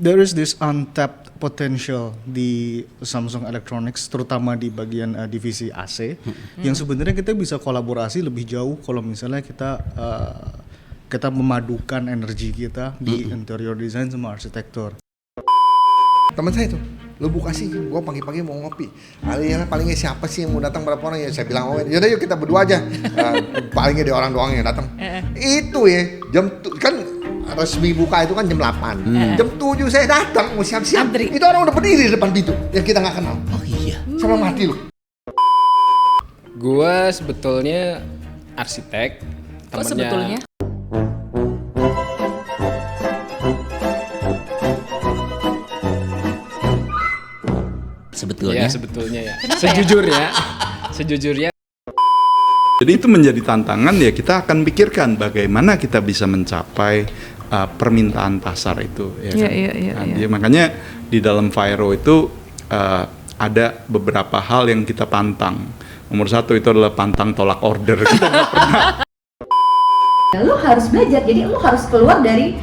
there is this untapped potential di Samsung Electronics, terutama di bagian divisi AC, yang sebenarnya kita bisa kolaborasi lebih jauh kalau misalnya kita memadukan energi kita di interior design sama arsitektur. Teman saya tuh, lu buka sih, gua pagi-pagi mau ngopi. Aliyah palingnya siapa sih yang mau datang, berapa orang ya? Saya bilang, oh yaudah yuk kita berdua aja. Palingnya dia orang doang yang datang. Itu ya, kan resmi buka itu kan jam 8. Jam 7 saya datang mau siap-siap. Antri. Itu orang udah berdiri di depan pintu yang kita nggak kenal. Oh iya. Sama mati lu. Gua sebetulnya arsitek. Kok sebetulnya? Sebetulnya. Ya sebetulnya ya. Sejujurnya. Jadi itu menjadi tantangan ya, kita akan pikirkan bagaimana kita bisa mencapai permintaan pasar itu ya kan? Jadi makanya di dalam Vairo itu ada beberapa hal yang kita pantang. Nomor 1 itu adalah pantang tolak order. Kita nggak pernah. Lu harus belajar, jadi lu harus keluar dari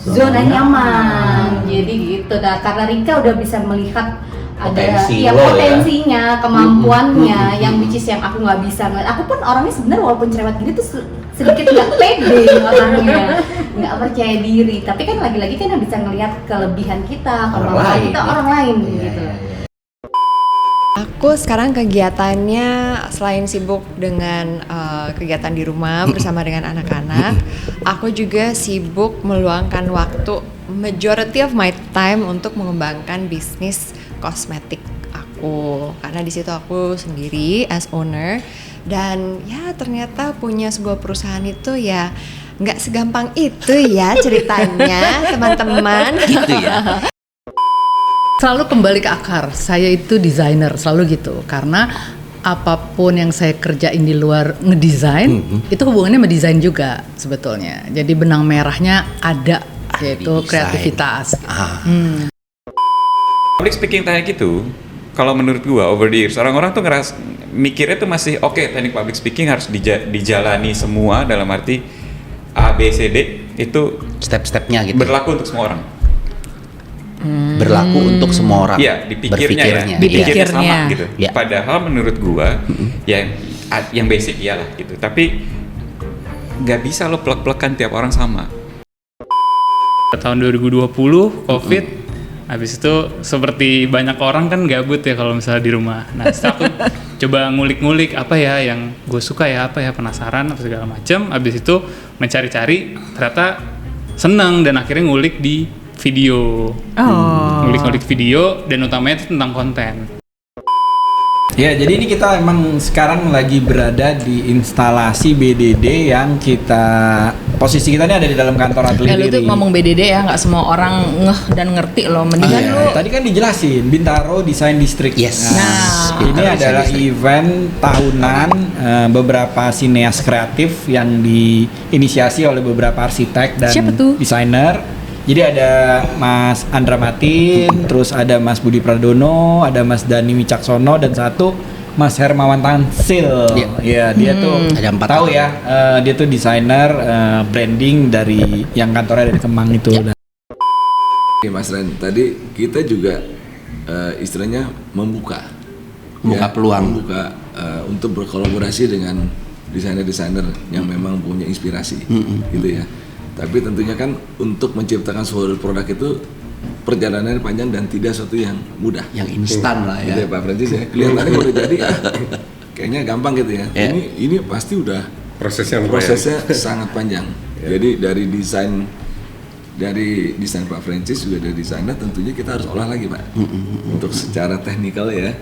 zona nyaman. Jadi gitu. Nah, karena Rika udah bisa melihat Potensi ada lo, potensinya, kemampuannya, yang which is yang aku nggak bisa ngeliat. Aku pun orangnya sebenarnya walaupun cerewet gini tuh sedikit nggak pede orangnya, nggak percaya diri. Tapi kan lagi-lagi kan yang bisa ngelihat kelebihan kita, kemampuan kita orang lain gitu. Aku sekarang kegiatannya selain sibuk dengan kegiatan di rumah bersama dengan anak-anak, aku juga sibuk meluangkan waktu majority of my time untuk mengembangkan bisnis kosmetik aku, karena di situ aku sendiri as owner, dan ya ternyata punya sebuah perusahaan itu ya nggak segampang itu ya ceritanya teman-teman. Gitu ya. Selalu kembali ke akar. Saya itu desainer, selalu gitu. Karena apapun yang saya kerjain di luar ngedesain, itu hubungannya sama desain juga sebetulnya. Jadi benang merahnya ada, yaitu desain. kreativitas. Public speaking teknik itu, kalau menurut gua over the years, orang-orang tuh mikirnya tuh masih oke, teknik public speaking harus dijalani semua, dalam arti A, B, C, D itu Step-stepnya gitu. berlaku untuk semua orang. Berlaku untuk semua orang. Iya, dipikirnya ya, Dipikirnya. sama gitu. Ya. Padahal menurut gua, yang basic iyalah gitu. Tapi nggak bisa lo plek-plekan tiap orang sama. Tahun 2020 COVID, habis itu seperti banyak orang kan gabut ya kalau misalnya di rumah. Nah, setelah aku coba ngulik-ngulik apa ya yang gue suka ya, apa ya, penasaran apa segala macam. Habis itu mencari-cari, ternyata seneng dan akhirnya ngulik di video. Ngulik-ngulik video dan utamanya itu tentang konten. Ya, jadi ini kita emang sekarang lagi berada di instalasi BDD yang posisi kita ini ada di dalam kantor atelier. Lu tuh ngomong BDD ya, nggak semua orang ngeh dan ngerti loh. Mendingan lu. Tadi kan dijelasin Bintaro Design District. Yes. Nah, ini adalah event tahunan beberapa sineas kreatif yang diinisiasi oleh beberapa arsitek dan Siapa tuh? desainer. Jadi ada Mas Andra Matin, terus ada Mas Budi Pradono, ada Mas Dani Wicaksono, dan satu Mas Hermawan Tansil. Ya, dia tuh Ada 4 tahu orang. ya, dia tuh desainer branding dari yang kantornya dari Kemang itu. Oke Mas Ren, tadi kita juga istilahnya membuka peluang. membuka untuk berkolaborasi dengan desainer-desainer yang memang punya inspirasi, gitu ya. Tapi tentunya kan untuk menciptakan suatu produk itu perjalanannya panjang dan tidak suatu yang mudah. Yang instan lah ya. Gitu ya Pak Francis ya. Kelihatannya udah jadi, kayaknya gampang gitu ya. Ini pasti udah prosesnya sangat panjang. Jadi dari desain Pak Francis juga dari desainer, tentunya kita harus olah lagi Pak. Untuk secara teknikal ya,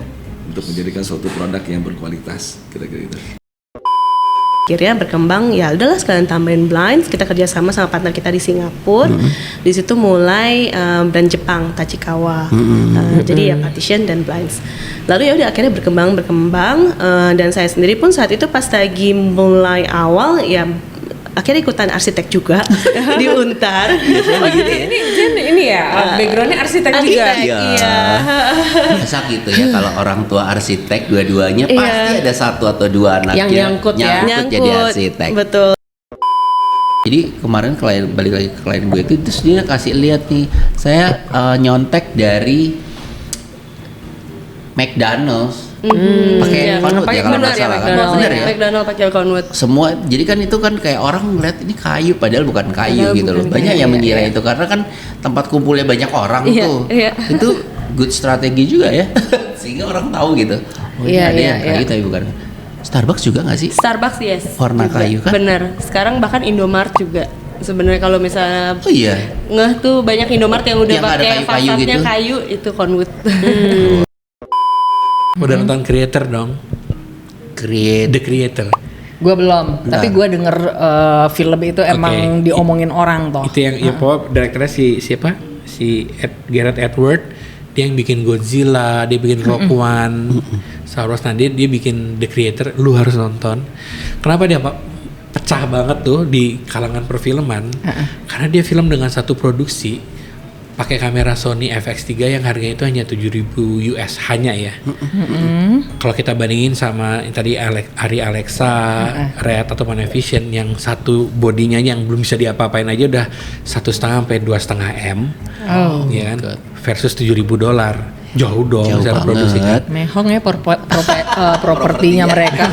untuk menjadikan suatu produk yang berkualitas, kira-kira itu. Akhirnya berkembang, ya udahlah sekalian tambahin blinds. Kita kerjasama sama partner kita di Singapura. Di situ mulai brand Jepang Tachikawa. Jadi ya partition dan blinds. Lalu ya udah akhirnya berkembang dan saya sendiri pun saat itu pas lagi mulai awal ya akhirnya ikutan arsitek juga di Untar. Oh gitu ya? Ini ya backgroundnya arsitek juga. Iya. Masa gitu ya, kalau orang tua arsitek dua-duanya pasti ada satu atau dua anaknya yang nyangkut jadi arsitek. Betul. Jadi kemarin balik lagi ke klien gue itu, terus dia kasih lihat nih Saya nyontek dari McDonald's. Pakai conwood ya kalau nggak salah kan? Bener ya? McDonald pakai conwood. Semua, jadi kan itu kan kayak orang ngeliat ini kayu padahal bukan kayu Padahal gitu loh. bukan Banyak kayu, yang mengira itu karena kan tempat kumpulnya banyak orang tuh. Itu good strategi juga ya. Sehingga orang tahu gitu. Oh ini ada yang kayu tapi bukan. Starbucks juga nggak sih? Starbucks yes. Warna juga. kayu kan? Bener. Sekarang bahkan Indomart juga. Sebenarnya kalau misalnya ngeh tuh banyak Indomart yang udah pakai fasadnya gitu. kayu itu conwood. Udah nonton Creator dong? The Creator. Gue belum, tapi gue denger film itu emang diomongin orang toh. Itu yang direkturnya siapa? Gareth Edwards. Dia yang bikin Godzilla, dia bikin Rogue One, Star Wars. Nah dia bikin The Creator, lu harus nonton. Kenapa dia pecah banget tuh di kalangan perfilman? Karena dia film dengan satu produksi pakai kamera Sony FX3 yang harganya itu hanya 7.000 US hanya ya. Kalau kita bandingin sama yang tadi Arri Alexa, Red atau Panavision yang satu bodinya yang belum bisa diapa-apain aja udah 1,5 sampai 2,5 M. Ya kan? Versus $7.000. Jauh dong secara produksi kan. Mehong ya propertinya mereka.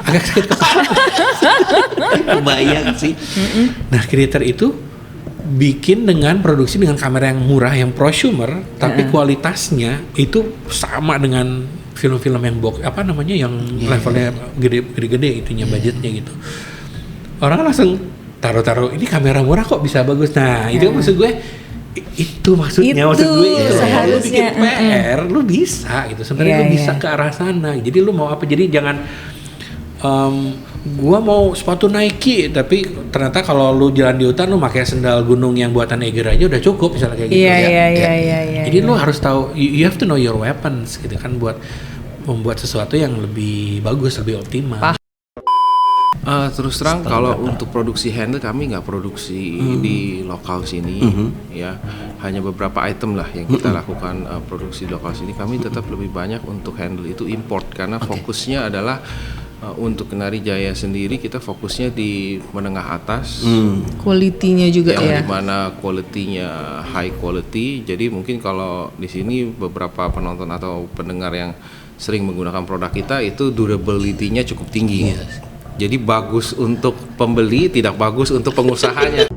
Agak sakit kepala. Kebayang sih. Nah, Creator itu bikin dengan produksi dengan kamera yang murah, yang prosumer, tapi kualitasnya itu sama dengan film-film yang yang levelnya gede-gede itunya budgetnya gitu. Orang langsung taruh ini kamera murah kok bisa bagus. Nah, itu maksud gue itu maksudnya maksud gue itu lu bikin PR lu bisa gitu sebenarnya lu bisa ke arah sana. Jadi lu mau apa? Jadi jangan gua mau sepatu Nike tapi ternyata kalau lu jalan di hutan lu pakai sendal gunung yang buatan Eiger aja udah cukup misalnya kayak gitu. Jadi lu harus tahu you have to know your weapons gitu kan buat membuat sesuatu yang lebih bagus, lebih optimal. Terus terang kalau untuk produksi handle kami nggak produksi di lokal sini ya, hanya beberapa item lah yang kita lakukan produksi di lokal sini. Kami tetap lebih banyak untuk handle itu import karena fokusnya adalah untuk Kenari Jaya sendiri kita fokusnya di menengah atas, quality-nya juga yang dimana quality-nya high quality. Jadi mungkin kalau di sini beberapa penonton atau pendengar yang sering menggunakan produk kita itu durability-nya cukup tinggi. Jadi bagus untuk pembeli, tidak bagus untuk pengusahanya.